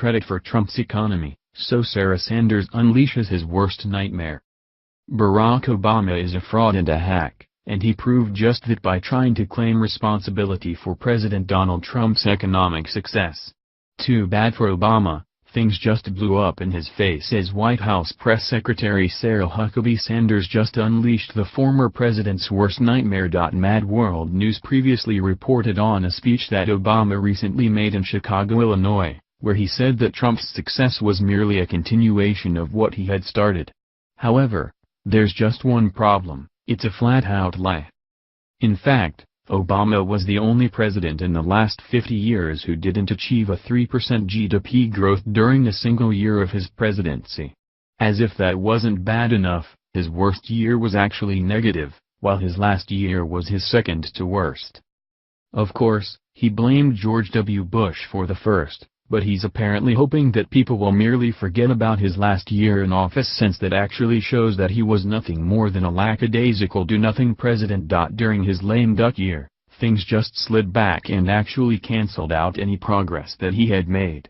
credit for Trump's economy, so Sarah Sanders unleashes his worst nightmare. Barack Obama is a fraud and a hack, and he proved just that by trying to claim responsibility for President Donald Trump's economic success. Too bad for Obama, things just blew up in his face as White House Press Secretary Sarah Huckabee Sanders just unleashed the former president's worst nightmare. Mad World News previously reported on a speech that Obama recently made in Chicago, Illinois, where he said that Trump's success was merely a continuation of what he had started. However, there's just one problem: it's a flat-out lie. In fact, Obama was the only president in the last 50 years who didn't achieve a 3% GDP growth during a single year of his presidency. As if that wasn't bad enough, his worst year was actually negative, while his last year was his second to worst. Of course, he blamed George W. Bush for the first, but he's apparently hoping that people will merely forget about his last year in office, since that actually shows that he was nothing more than a lackadaisical do-nothing president. During his lame duck year, things just slid back and actually cancelled out any progress that he had made.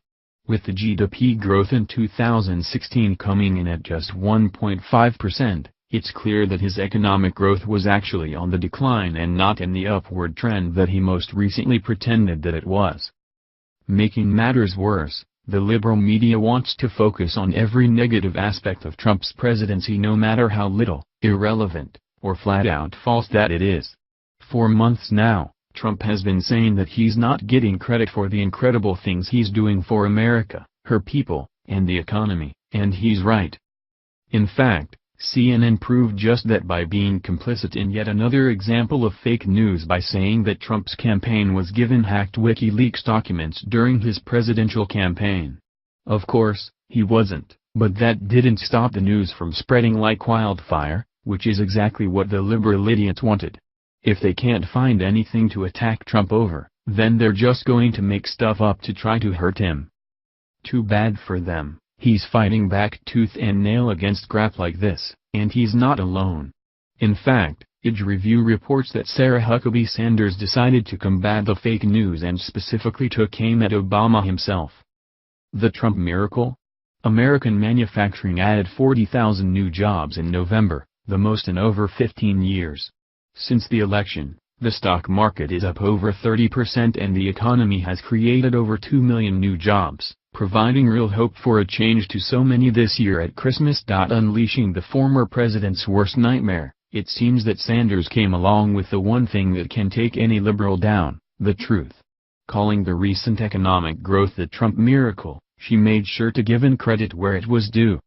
With the GDP growth in 2016 coming in at just 1.5%, it's clear that his economic growth was actually on the decline and not in the upward trend that he most recently pretended that it was. Making matters worse, the liberal media wants to focus on every negative aspect of Trump's presidency, no matter how little, irrelevant, or flat-out false that it is. For months now, Trump has been saying that he's not getting credit for the incredible things he's doing for America, her people, and the economy, and he's right. In fact, CNN proved just that by being complicit in yet another example of fake news by saying that Trump's campaign was given hacked WikiLeaks documents during his presidential campaign. Of course, he wasn't, but that didn't stop the news from spreading like wildfire, which is exactly what the liberal idiots wanted. If they can't find anything to attack Trump over, then they're just going to make stuff up to try to hurt him. Too bad for them. He's fighting back tooth and nail against crap like this, and he's not alone. In fact, Edge Review reports that Sarah Huckabee Sanders decided to combat the fake news and specifically took aim at Obama himself. The Trump miracle? American manufacturing added 40,000 new jobs in November, the most in over 15 years. Since the election, the stock market is up over 30% and the economy has created over 2 million new jobs, providing real hope for a change to so many this year at Christmas. Unleashing the former president's worst nightmare, it seems that Sanders came along with the one thing that can take any liberal down, the truth. Calling the recent economic growth the Trump miracle, she made sure to give credit where it was due.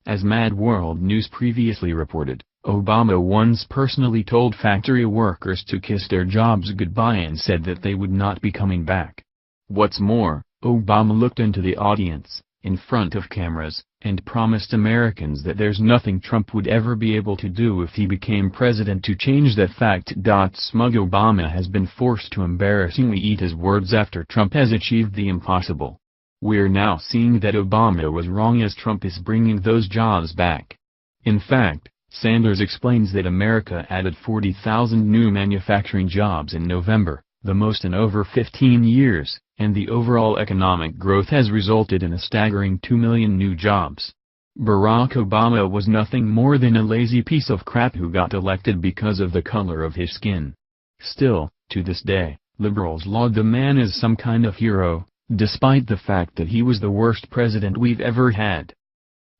As Mad World News previously reported, Obama once personally told factory workers to kiss their jobs goodbye and said that they would not be coming back. What's more, Obama looked into the audience, in front of cameras, and promised Americans that there's nothing Trump would ever be able to do if he became president to change that fact. Smug Obama has been forced to embarrassingly eat his words after Trump has achieved the impossible. We're now seeing that Obama was wrong, as Trump is bringing those jobs back. In fact, Sanders explains that America added 40,000 new manufacturing jobs in November, the most in over 15 years, and the overall economic growth has resulted in a staggering 2 million new jobs. Barack Obama was nothing more than a lazy piece of crap who got elected because of the color of his skin. Still, to this day, liberals laud the man as some kind of hero, despite the fact that he was the worst president we've ever had.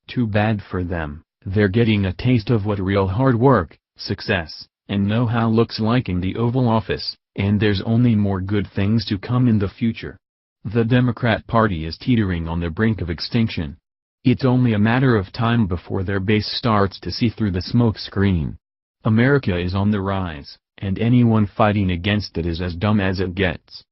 Too bad for them. They're getting a taste of what real hard work, success, and know-how looks like in the Oval Office, and there's only more good things to come in the future. The Democrat Party is teetering on the brink of extinction. It's only a matter of time before their base starts to see through the smoke screen. America is on the rise, and anyone fighting against it is as dumb as it gets.